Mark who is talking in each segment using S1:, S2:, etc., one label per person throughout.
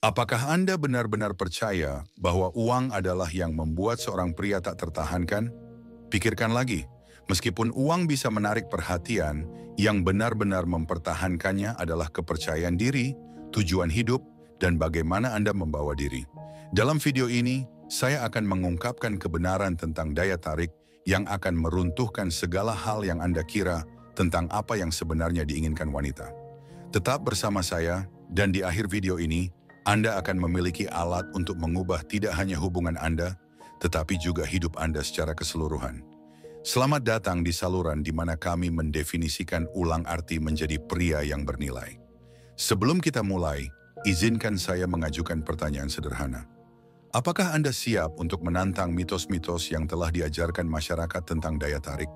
S1: Apakah Anda benar-benar percaya bahwa uang adalah yang membuat seorang pria tak tertahankan? Pikirkan lagi, meskipun uang bisa menarik perhatian, yang benar-benar mempertahankannya adalah kepercayaan diri, tujuan hidup, dan bagaimana Anda membawa diri. Dalam video ini, saya akan mengungkapkan kebenaran tentang daya tarik yang akan meruntuhkan segala hal yang Anda kira tentang apa yang sebenarnya diinginkan wanita. Tetap bersama saya, dan di akhir video ini, Anda akan memiliki alat untuk mengubah tidak hanya hubungan Anda, tetapi juga hidup Anda secara keseluruhan. Selamat datang di saluran di mana kami mendefinisikan ulang arti menjadi pria yang bernilai. Sebelum kita mulai, izinkan saya mengajukan pertanyaan sederhana. Apakah Anda siap untuk menantang mitos-mitos yang telah diajarkan masyarakat tentang daya tarik?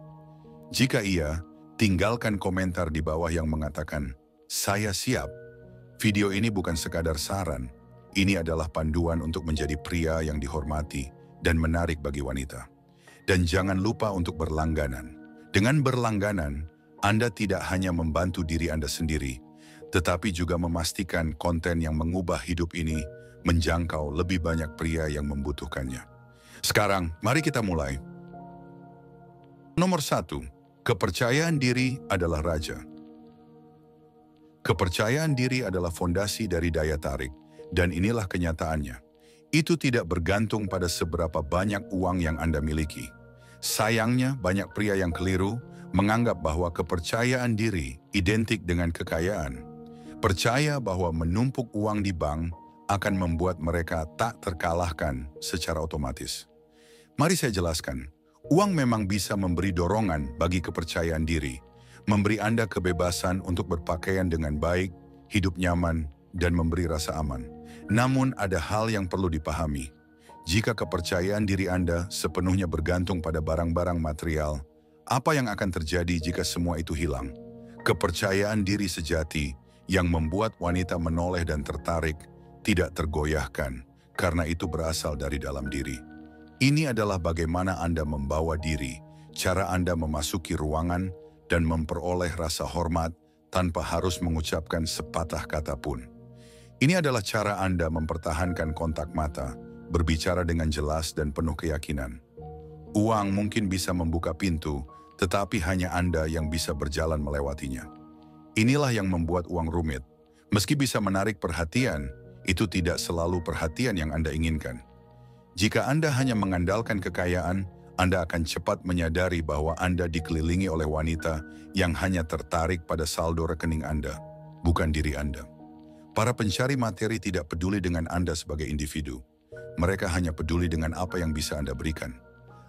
S1: Jika iya, tinggalkan komentar di bawah yang mengatakan, "Saya siap." Video ini bukan sekadar saran, ini adalah panduan untuk menjadi pria yang dihormati dan menarik bagi wanita. Dan jangan lupa untuk berlangganan. Dengan berlangganan, Anda tidak hanya membantu diri Anda sendiri, tetapi juga memastikan konten yang mengubah hidup ini menjangkau lebih banyak pria yang membutuhkannya. Sekarang, mari kita mulai. Nomor 1, kepercayaan diri adalah raja. Kepercayaan diri adalah fondasi dari daya tarik, dan inilah kenyataannya. Itu tidak bergantung pada seberapa banyak uang yang Anda miliki. Sayangnya, banyak pria yang keliru menganggap bahwa kepercayaan diri identik dengan kekayaan. Percaya bahwa menumpuk uang di bank akan membuat mereka tak terkalahkan secara otomatis. Mari saya jelaskan. Uang memang bisa memberi dorongan bagi kepercayaan diri, memberi Anda kebebasan untuk berpakaian dengan baik, hidup nyaman, dan memberi rasa aman. Namun ada hal yang perlu dipahami. Jika kepercayaan diri Anda sepenuhnya bergantung pada barang-barang material, apa yang akan terjadi jika semua itu hilang? Kepercayaan diri sejati yang membuat wanita menoleh dan tertarik tidak tergoyahkan karena itu berasal dari dalam diri. Ini adalah bagaimana Anda membawa diri, cara Anda memasuki ruangan, dan memperoleh rasa hormat tanpa harus mengucapkan sepatah kata pun. Ini adalah cara Anda mempertahankan kontak mata, berbicara dengan jelas dan penuh keyakinan. Uang mungkin bisa membuka pintu, tetapi hanya Anda yang bisa berjalan melewatinya. Inilah yang membuat uang rumit. Meski bisa menarik perhatian, itu tidak selalu perhatian yang Anda inginkan. Jika Anda hanya mengandalkan kekayaan, Anda akan cepat menyadari bahwa Anda dikelilingi oleh wanita yang hanya tertarik pada saldo rekening Anda, bukan diri Anda. Para pencari materi tidak peduli dengan Anda sebagai individu. Mereka hanya peduli dengan apa yang bisa Anda berikan.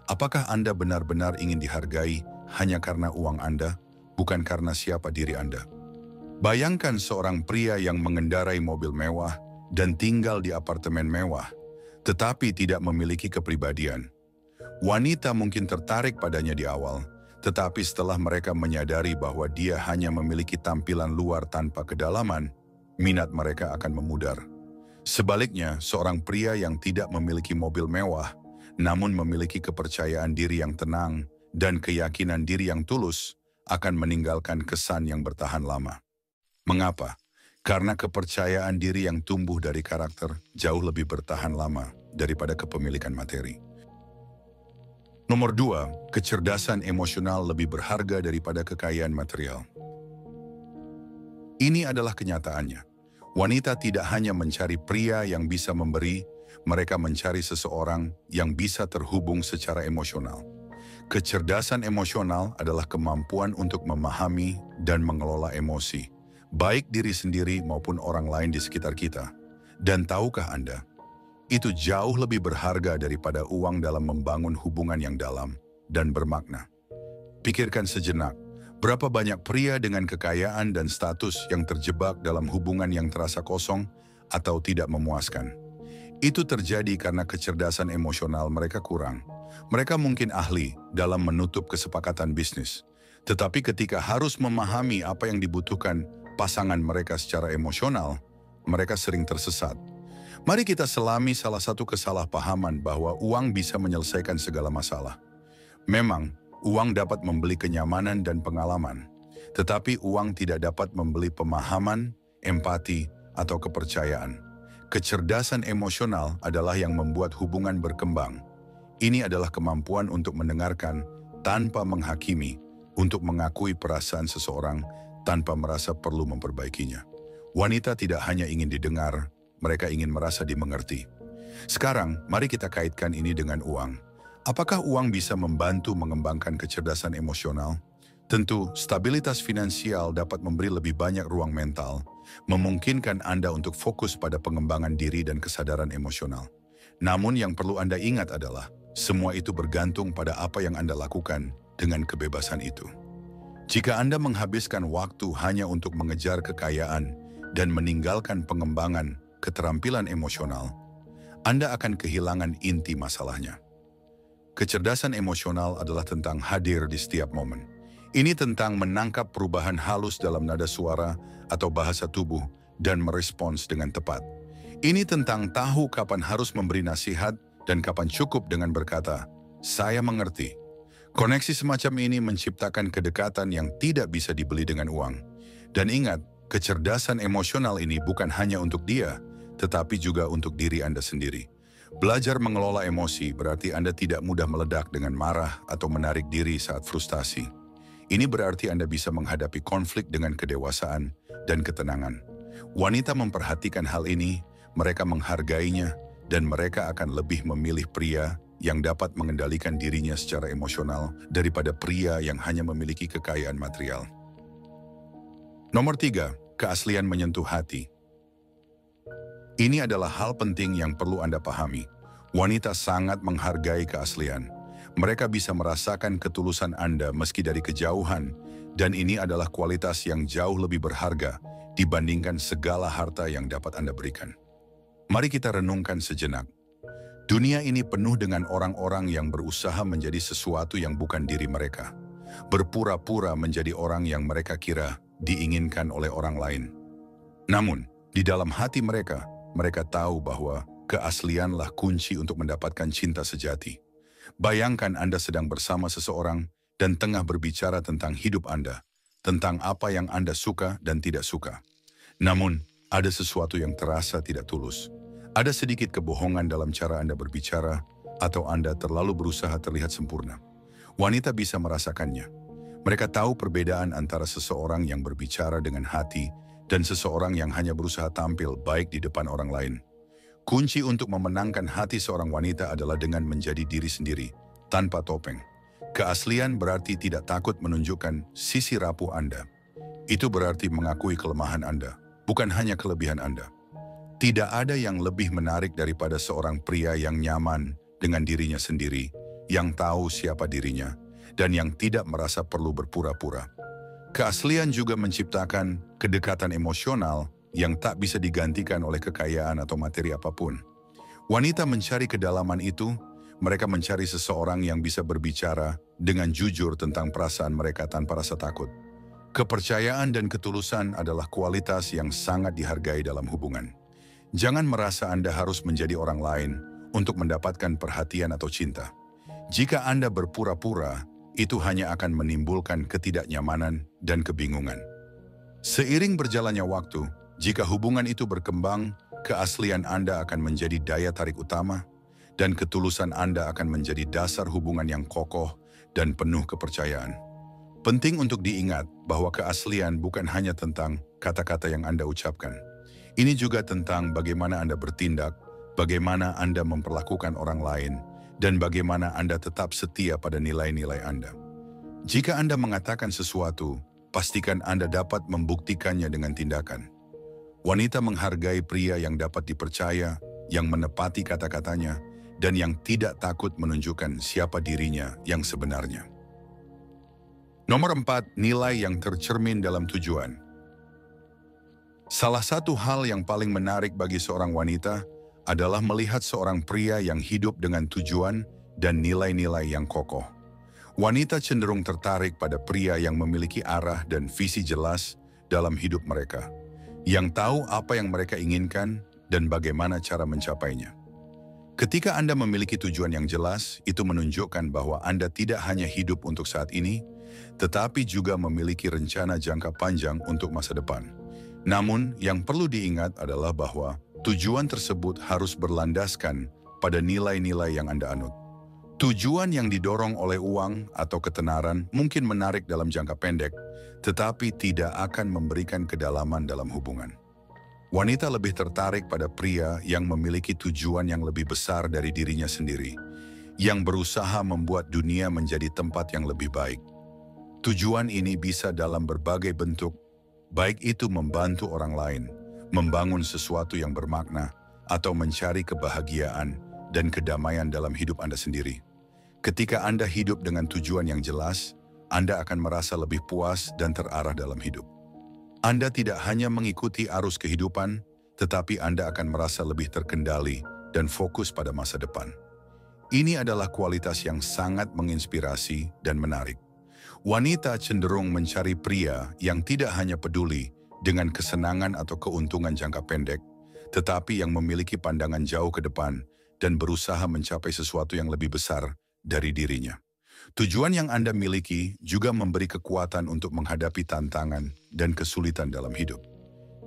S1: Apakah Anda benar-benar ingin dihargai hanya karena uang Anda, bukan karena siapa diri Anda? Bayangkan seorang pria yang mengendarai mobil mewah dan tinggal di apartemen mewah, tetapi tidak memiliki kepribadian. Wanita mungkin tertarik padanya di awal, tetapi setelah mereka menyadari bahwa dia hanya memiliki tampilan luar tanpa kedalaman, minat mereka akan memudar. Sebaliknya, seorang pria yang tidak memiliki mobil mewah, namun memiliki kepercayaan diri yang tenang dan keyakinan diri yang tulus, akan meninggalkan kesan yang bertahan lama. Mengapa? Karena kepercayaan diri yang tumbuh dari karakter jauh lebih bertahan lama daripada kepemilikan materi. Nomor 2, kecerdasan emosional lebih berharga daripada kekayaan material. Ini adalah kenyataannya. Wanita tidak hanya mencari pria yang bisa memberi, mereka mencari seseorang yang bisa terhubung secara emosional. Kecerdasan emosional adalah kemampuan untuk memahami dan mengelola emosi, baik diri sendiri maupun orang lain di sekitar kita. Dan tahukah Anda, itu jauh lebih berharga daripada uang dalam membangun hubungan yang dalam dan bermakna. Pikirkan sejenak, berapa banyak pria dengan kekayaan dan status yang terjebak dalam hubungan yang terasa kosong atau tidak memuaskan. Itu terjadi karena kecerdasan emosional mereka kurang. Mereka mungkin ahli dalam menutup kesepakatan bisnis, tetapi ketika harus memahami apa yang dibutuhkan pasangan mereka secara emosional, mereka sering tersesat. Mari kita selami salah satu kesalahpahaman bahwa uang bisa menyelesaikan segala masalah. Memang, uang dapat membeli kenyamanan dan pengalaman, tetapi uang tidak dapat membeli pemahaman, empati, atau kepercayaan. Kecerdasan emosional adalah yang membuat hubungan berkembang. Ini adalah kemampuan untuk mendengarkan tanpa menghakimi, untuk mengakui perasaan seseorang tanpa merasa perlu memperbaikinya. Wanita tidak hanya ingin didengar, mereka ingin merasa dimengerti. Sekarang, mari kita kaitkan ini dengan uang. Apakah uang bisa membantu mengembangkan kecerdasan emosional? Tentu, stabilitas finansial dapat memberi lebih banyak ruang mental, memungkinkan Anda untuk fokus pada pengembangan diri dan kesadaran emosional. Namun yang perlu Anda ingat adalah, semua itu bergantung pada apa yang Anda lakukan dengan kebebasan itu. Jika Anda menghabiskan waktu hanya untuk mengejar kekayaan dan meninggalkan pengembangan keterampilan emosional, Anda akan kehilangan inti masalahnya. Kecerdasan emosional adalah tentang hadir di setiap momen. Ini tentang menangkap perubahan halus dalam nada suara atau bahasa tubuh dan merespons dengan tepat. Ini tentang tahu kapan harus memberi nasihat dan kapan cukup dengan berkata, "Saya mengerti." Koneksi semacam ini menciptakan kedekatan yang tidak bisa dibeli dengan uang. Dan ingat, kecerdasan emosional ini bukan hanya untuk dia, tetapi juga untuk diri Anda sendiri. Belajar mengelola emosi berarti Anda tidak mudah meledak dengan marah atau menarik diri saat frustasi. Ini berarti Anda bisa menghadapi konflik dengan kedewasaan dan ketenangan. Wanita memperhatikan hal ini, mereka menghargainya, dan mereka akan lebih memilih pria yang dapat mengendalikan dirinya secara emosional daripada pria yang hanya memiliki kekayaan material. Nomor 3, keaslian menyentuh hati. Ini adalah hal penting yang perlu Anda pahami. Wanita sangat menghargai keaslian. Mereka bisa merasakan ketulusan Anda meski dari kejauhan, dan ini adalah kualitas yang jauh lebih berharga dibandingkan segala harta yang dapat Anda berikan. Mari kita renungkan sejenak. Dunia ini penuh dengan orang-orang yang berusaha menjadi sesuatu yang bukan diri mereka. Berpura-pura menjadi orang yang mereka kira diinginkan oleh orang lain. Namun, di dalam hati mereka tahu bahwa keaslianlah kunci untuk mendapatkan cinta sejati. Bayangkan Anda sedang bersama seseorang dan tengah berbicara tentang hidup Anda, tentang apa yang Anda suka dan tidak suka. Namun, ada sesuatu yang terasa tidak tulus. Ada sedikit kebohongan dalam cara Anda berbicara, atau Anda terlalu berusaha terlihat sempurna. Wanita bisa merasakannya. Mereka tahu perbedaan antara seseorang yang berbicara dengan hati dan seseorang yang hanya berusaha tampil baik di depan orang lain. Kunci untuk memenangkan hati seorang wanita adalah dengan menjadi diri sendiri, tanpa topeng. Keaslian berarti tidak takut menunjukkan sisi rapuh Anda. Itu berarti mengakui kelemahan Anda, bukan hanya kelebihan Anda. Tidak ada yang lebih menarik daripada seorang pria yang nyaman dengan dirinya sendiri, yang tahu siapa dirinya, dan yang tidak merasa perlu berpura-pura. Keaslian juga menciptakan kedekatan emosional yang tak bisa digantikan oleh kekayaan atau materi apapun. Wanita mencari kedalaman itu, mereka mencari seseorang yang bisa berbicara dengan jujur tentang perasaan mereka tanpa rasa takut. Kepercayaan dan ketulusan adalah kualitas yang sangat dihargai dalam hubungan. Jangan merasa Anda harus menjadi orang lain untuk mendapatkan perhatian atau cinta. Jika Anda berpura-pura, itu hanya akan menimbulkan ketidaknyamanan dan kebingungan. Seiring berjalannya waktu, jika hubungan itu berkembang, keaslian Anda akan menjadi daya tarik utama, dan ketulusan Anda akan menjadi dasar hubungan yang kokoh dan penuh kepercayaan. Penting untuk diingat bahwa keaslian bukan hanya tentang kata-kata yang Anda ucapkan. Ini juga tentang bagaimana Anda bertindak, bagaimana Anda memperlakukan orang lain, dan bagaimana Anda tetap setia pada nilai-nilai Anda. Jika Anda mengatakan sesuatu, pastikan Anda dapat membuktikannya dengan tindakan. Wanita menghargai pria yang dapat dipercaya, yang menepati kata-katanya, dan yang tidak takut menunjukkan siapa dirinya yang sebenarnya. Nomor 4, nilai yang tercermin dalam tujuan. Salah satu hal yang paling menarik bagi seorang wanita adalah melihat seorang pria yang hidup dengan tujuan dan nilai-nilai yang kokoh. Wanita cenderung tertarik pada pria yang memiliki arah dan visi jelas dalam hidup mereka, yang tahu apa yang mereka inginkan dan bagaimana cara mencapainya. Ketika Anda memiliki tujuan yang jelas, itu menunjukkan bahwa Anda tidak hanya hidup untuk saat ini, tetapi juga memiliki rencana jangka panjang untuk masa depan. Namun, yang perlu diingat adalah bahwa Tujuan tersebut harus berlandaskan pada nilai-nilai yang Anda anut. Tujuan yang didorong oleh uang atau ketenaran mungkin menarik dalam jangka pendek, tetapi tidak akan memberikan kedalaman dalam hubungan. Wanita lebih tertarik pada pria yang memiliki tujuan yang lebih besar dari dirinya sendiri, yang berusaha membuat dunia menjadi tempat yang lebih baik. Tujuan ini bisa dalam berbagai bentuk, baik itu membantu orang lain, membangun sesuatu yang bermakna, atau mencari kebahagiaan dan kedamaian dalam hidup Anda sendiri. Ketika Anda hidup dengan tujuan yang jelas, Anda akan merasa lebih puas dan terarah dalam hidup. Anda tidak hanya mengikuti arus kehidupan, tetapi Anda akan merasa lebih terkendali dan fokus pada masa depan. Ini adalah kualitas yang sangat menginspirasi dan menarik. Wanita cenderung mencari pria yang tidak hanya peduli dengan kesenangan atau keuntungan jangka pendek, tetapi yang memiliki pandangan jauh ke depan dan berusaha mencapai sesuatu yang lebih besar dari dirinya. Tujuan yang Anda miliki juga memberi kekuatan untuk menghadapi tantangan dan kesulitan dalam hidup.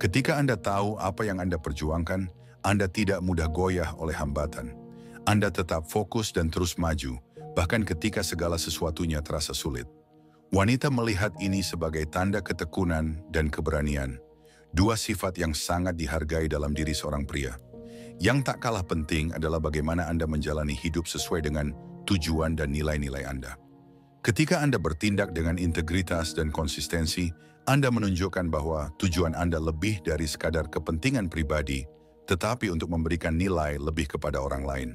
S1: Ketika Anda tahu apa yang Anda perjuangkan, Anda tidak mudah goyah oleh hambatan. Anda tetap fokus dan terus maju, bahkan ketika segala sesuatunya terasa sulit. Wanita melihat ini sebagai tanda ketekunan dan keberanian, dua sifat yang sangat dihargai dalam diri seorang pria. Yang tak kalah penting adalah bagaimana Anda menjalani hidup sesuai dengan tujuan dan nilai-nilai Anda. Ketika Anda bertindak dengan integritas dan konsistensi, Anda menunjukkan bahwa tujuan Anda lebih dari sekadar kepentingan pribadi, tetapi untuk memberikan nilai lebih kepada orang lain.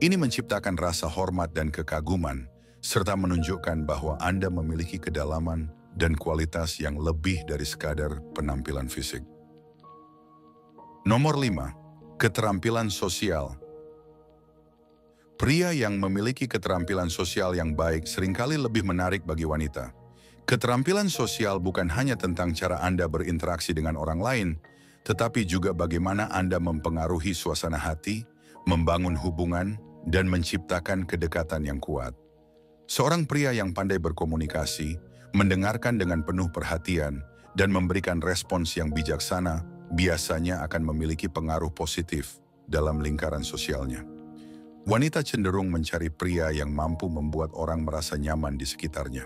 S1: Ini menciptakan rasa hormat dan kekaguman, serta menunjukkan bahwa Anda memiliki kedalaman dan kualitas yang lebih dari sekadar penampilan fisik. Nomor 5. Keterampilan sosial. Pria yang memiliki keterampilan sosial yang baik seringkali lebih menarik bagi wanita. Keterampilan sosial bukan hanya tentang cara Anda berinteraksi dengan orang lain, tetapi juga bagaimana Anda mempengaruhi suasana hati, membangun hubungan, dan menciptakan kedekatan yang kuat. Seorang pria yang pandai berkomunikasi, mendengarkan dengan penuh perhatian, dan memberikan respons yang bijaksana, biasanya akan memiliki pengaruh positif dalam lingkaran sosialnya. Wanita cenderung mencari pria yang mampu membuat orang merasa nyaman di sekitarnya.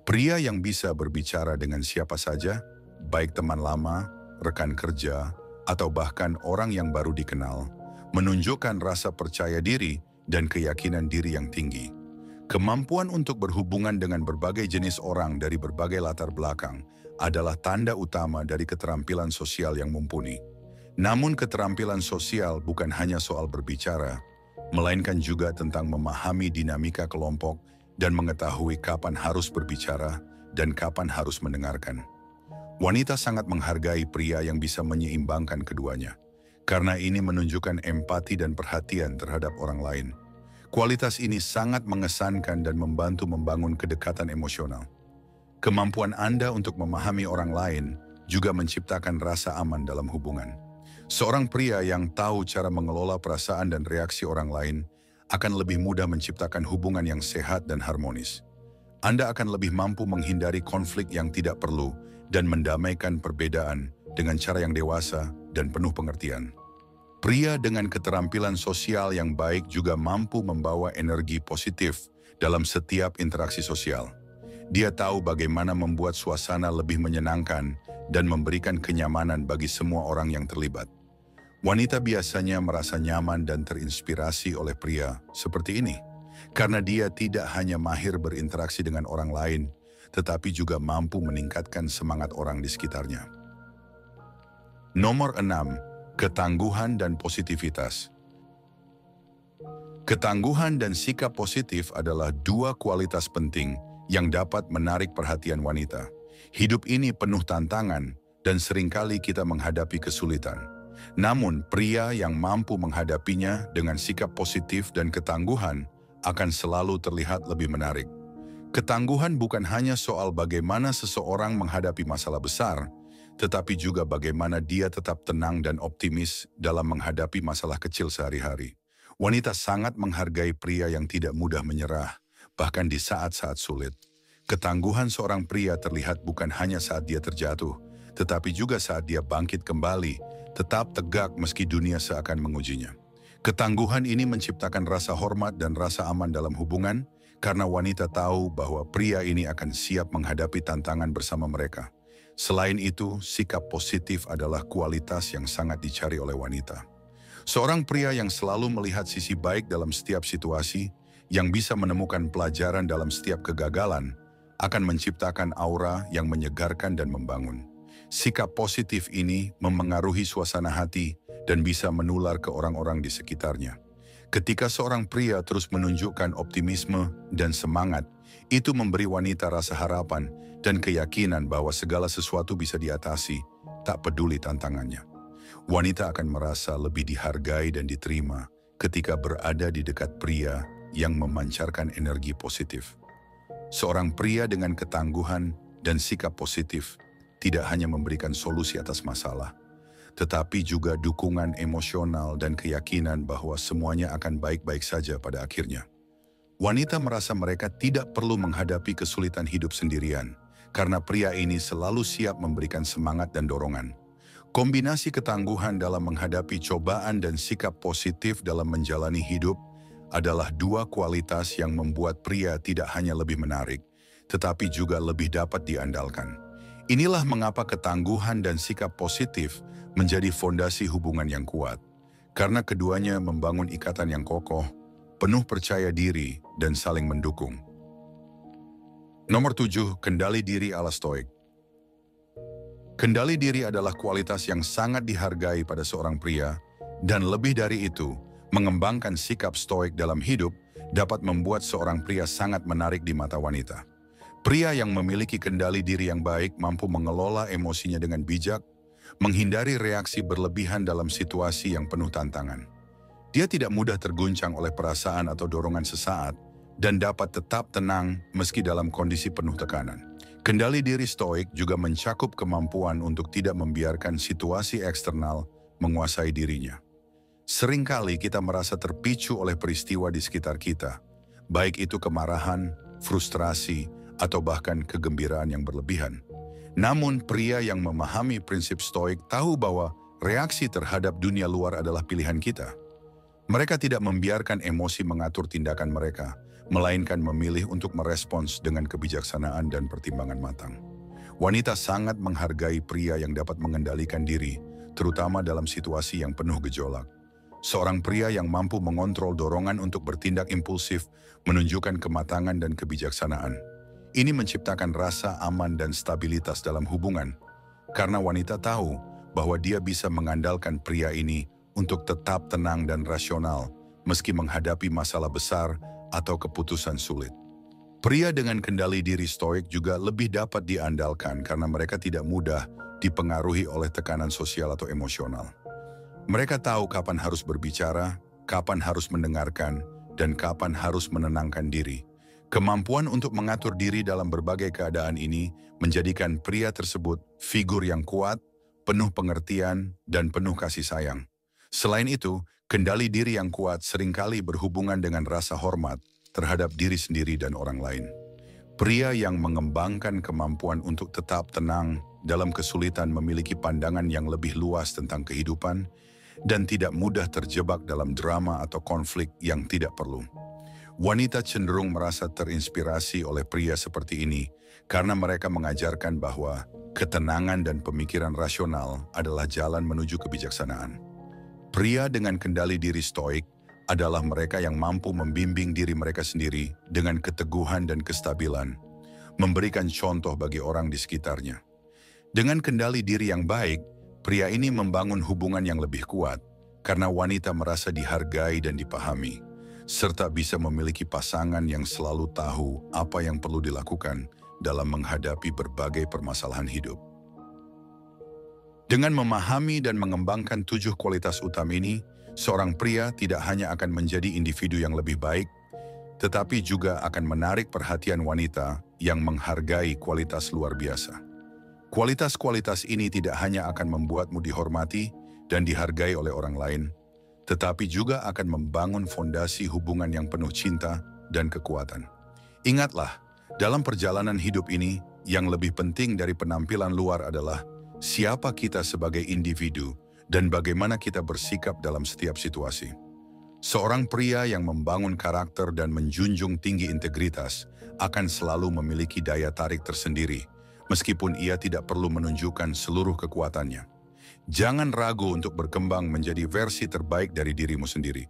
S1: Pria yang bisa berbicara dengan siapa saja, baik teman lama, rekan kerja, atau bahkan orang yang baru dikenal, menunjukkan rasa percaya diri dan keyakinan diri yang tinggi. Kemampuan untuk berhubungan dengan berbagai jenis orang dari berbagai latar belakang adalah tanda utama dari keterampilan sosial yang mumpuni. Namun keterampilan sosial bukan hanya soal berbicara, melainkan juga tentang memahami dinamika kelompok dan mengetahui kapan harus berbicara dan kapan harus mendengarkan. Wanita sangat menghargai pria yang bisa menyeimbangkan keduanya, karena ini menunjukkan empati dan perhatian terhadap orang lain. Kualitas ini sangat mengesankan dan membantu membangun kedekatan emosional. Kemampuan Anda untuk memahami orang lain juga menciptakan rasa aman dalam hubungan. Seorang pria yang tahu cara mengelola perasaan dan reaksi orang lain akan lebih mudah menciptakan hubungan yang sehat dan harmonis. Anda akan lebih mampu menghindari konflik yang tidak perlu dan mendamaikan perbedaan dengan cara yang dewasa dan penuh pengertian. Pria dengan keterampilan sosial yang baik juga mampu membawa energi positif dalam setiap interaksi sosial. Dia tahu bagaimana membuat suasana lebih menyenangkan dan memberikan kenyamanan bagi semua orang yang terlibat. Wanita biasanya merasa nyaman dan terinspirasi oleh pria seperti ini, karena dia tidak hanya mahir berinteraksi dengan orang lain, tetapi juga mampu meningkatkan semangat orang di sekitarnya. Nomor 6. Ketangguhan dan positivitas. Ketangguhan dan sikap positif adalah dua kualitas penting yang dapat menarik perhatian wanita. Hidup ini penuh tantangan dan seringkali kita menghadapi kesulitan. Namun, pria yang mampu menghadapinya dengan sikap positif dan ketangguhan akan selalu terlihat lebih menarik. Ketangguhan bukan hanya soal bagaimana seseorang menghadapi masalah besar, tetapi juga bagaimana dia tetap tenang dan optimis dalam menghadapi masalah kecil sehari-hari. Wanita sangat menghargai pria yang tidak mudah menyerah, bahkan di saat-saat sulit. Ketangguhan seorang pria terlihat bukan hanya saat dia terjatuh, tetapi juga saat dia bangkit kembali tetap tegak meski dunia seakan mengujinya. Ketangguhan ini menciptakan rasa hormat dan rasa aman dalam hubungan karena wanita tahu bahwa pria ini akan siap menghadapi tantangan bersama mereka. Selain itu, sikap positif adalah kualitas yang sangat dicari oleh wanita. Seorang pria yang selalu melihat sisi baik dalam setiap situasi, yang bisa menemukan pelajaran dalam setiap kegagalan, akan menciptakan aura yang menyegarkan dan membangun. Sikap positif ini memengaruhi suasana hati dan bisa menular ke orang-orang di sekitarnya. Ketika seorang pria terus menunjukkan optimisme dan semangat, itu memberi wanita rasa harapan dan keyakinan bahwa segala sesuatu bisa diatasi, tak peduli tantangannya. Wanita akan merasa lebih dihargai dan diterima ketika berada di dekat pria yang memancarkan energi positif. Seorang pria dengan ketangguhan dan sikap positif tidak hanya memberikan solusi atas masalah, tetapi juga dukungan emosional dan keyakinan bahwa semuanya akan baik-baik saja pada akhirnya. Wanita merasa mereka tidak perlu menghadapi kesulitan hidup sendirian, karena pria ini selalu siap memberikan semangat dan dorongan. Kombinasi ketangguhan dalam menghadapi cobaan dan sikap positif dalam menjalani hidup adalah dua kualitas yang membuat pria tidak hanya lebih menarik, tetapi juga lebih dapat diandalkan. Inilah mengapa ketangguhan dan sikap positif menjadi fondasi hubungan yang kuat, karena keduanya membangun ikatan yang kokoh, penuh percaya diri, dan saling mendukung. Nomor 7, kendali diri ala stoik. Kendali diri adalah kualitas yang sangat dihargai pada seorang pria, dan lebih dari itu, mengembangkan sikap stoik dalam hidup dapat membuat seorang pria sangat menarik di mata wanita. Pria yang memiliki kendali diri yang baik mampu mengelola emosinya dengan bijak, menghindari reaksi berlebihan dalam situasi yang penuh tantangan. Dia tidak mudah terguncang oleh perasaan atau dorongan sesaat, dan dapat tetap tenang meski dalam kondisi penuh tekanan. Kendali diri stoik juga mencakup kemampuan untuk tidak membiarkan situasi eksternal menguasai dirinya. Seringkali kita merasa terpicu oleh peristiwa di sekitar kita, baik itu kemarahan, frustrasi, atau bahkan kegembiraan yang berlebihan. Namun pria yang memahami prinsip stoik tahu bahwa reaksi terhadap dunia luar adalah pilihan kita. Mereka tidak membiarkan emosi mengatur tindakan mereka, melainkan memilih untuk merespons dengan kebijaksanaan dan pertimbangan matang. Wanita sangat menghargai pria yang dapat mengendalikan diri, terutama dalam situasi yang penuh gejolak. Seorang pria yang mampu mengontrol dorongan untuk bertindak impulsif menunjukkan kematangan dan kebijaksanaan. Ini menciptakan rasa aman dan stabilitas dalam hubungan, karena wanita tahu bahwa dia bisa mengandalkan pria ini untuk tetap tenang dan rasional meski menghadapi masalah besar atau keputusan sulit. Pria dengan kendali diri stoik juga lebih dapat diandalkan karena mereka tidak mudah dipengaruhi oleh tekanan sosial atau emosional. Mereka tahu kapan harus berbicara, kapan harus mendengarkan, dan kapan harus menenangkan diri. Kemampuan untuk mengatur diri dalam berbagai keadaan ini menjadikan pria tersebut figur yang kuat, penuh pengertian, dan penuh kasih sayang. Selain itu, kendali diri yang kuat seringkali berhubungan dengan rasa hormat terhadap diri sendiri dan orang lain. Pria yang mengembangkan kemampuan untuk tetap tenang dalam kesulitan memiliki pandangan yang lebih luas tentang kehidupan dan tidak mudah terjebak dalam drama atau konflik yang tidak perlu. Wanita cenderung merasa terinspirasi oleh pria seperti ini karena mereka mengajarkan bahwa ketenangan dan pemikiran rasional adalah jalan menuju kebijaksanaan. Pria dengan kendali diri stoik adalah mereka yang mampu membimbing diri mereka sendiri dengan keteguhan dan kestabilan, memberikan contoh bagi orang di sekitarnya. Dengan kendali diri yang baik, pria ini membangun hubungan yang lebih kuat karena wanita merasa dihargai dan dipahami, serta bisa memiliki pasangan yang selalu tahu apa yang perlu dilakukan dalam menghadapi berbagai permasalahan hidup. Dengan memahami dan mengembangkan 7 kualitas utama ini, seorang pria tidak hanya akan menjadi individu yang lebih baik, tetapi juga akan menarik perhatian wanita yang menghargai kualitas luar biasa. Kualitas-kualitas ini tidak hanya akan membuatmu dihormati dan dihargai oleh orang lain, tetapi juga akan membangun fondasi hubungan yang penuh cinta dan kekuatan. Ingatlah, dalam perjalanan hidup ini, yang lebih penting dari penampilan luar adalah siapa kita sebagai individu dan bagaimana kita bersikap dalam setiap situasi. Seorang pria yang membangun karakter dan menjunjung tinggi integritas akan selalu memiliki daya tarik tersendiri, meskipun ia tidak perlu menunjukkan seluruh kekuatannya. Jangan ragu untuk berkembang menjadi versi terbaik dari dirimu sendiri.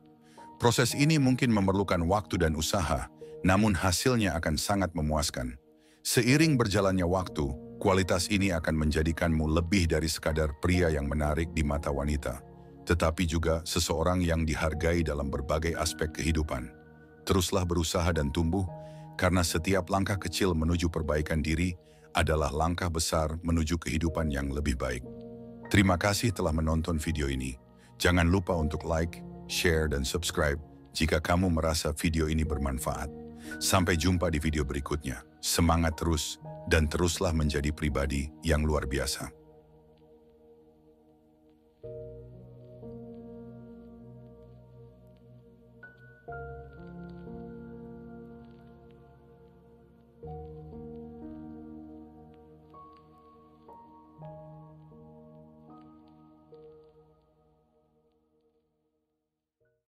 S1: Proses ini mungkin memerlukan waktu dan usaha, namun hasilnya akan sangat memuaskan. Seiring berjalannya waktu, kualitas ini akan menjadikanmu lebih dari sekadar pria yang menarik di mata wanita, tetapi juga seseorang yang dihargai dalam berbagai aspek kehidupan. Teruslah berusaha dan tumbuh, karena setiap langkah kecil menuju perbaikan diri adalah langkah besar menuju kehidupan yang lebih baik. Terima kasih telah menonton video ini. Jangan lupa untuk like, share, dan subscribe jika kamu merasa video ini bermanfaat. Sampai jumpa di video berikutnya. Semangat terus, dan teruslah menjadi pribadi yang luar biasa.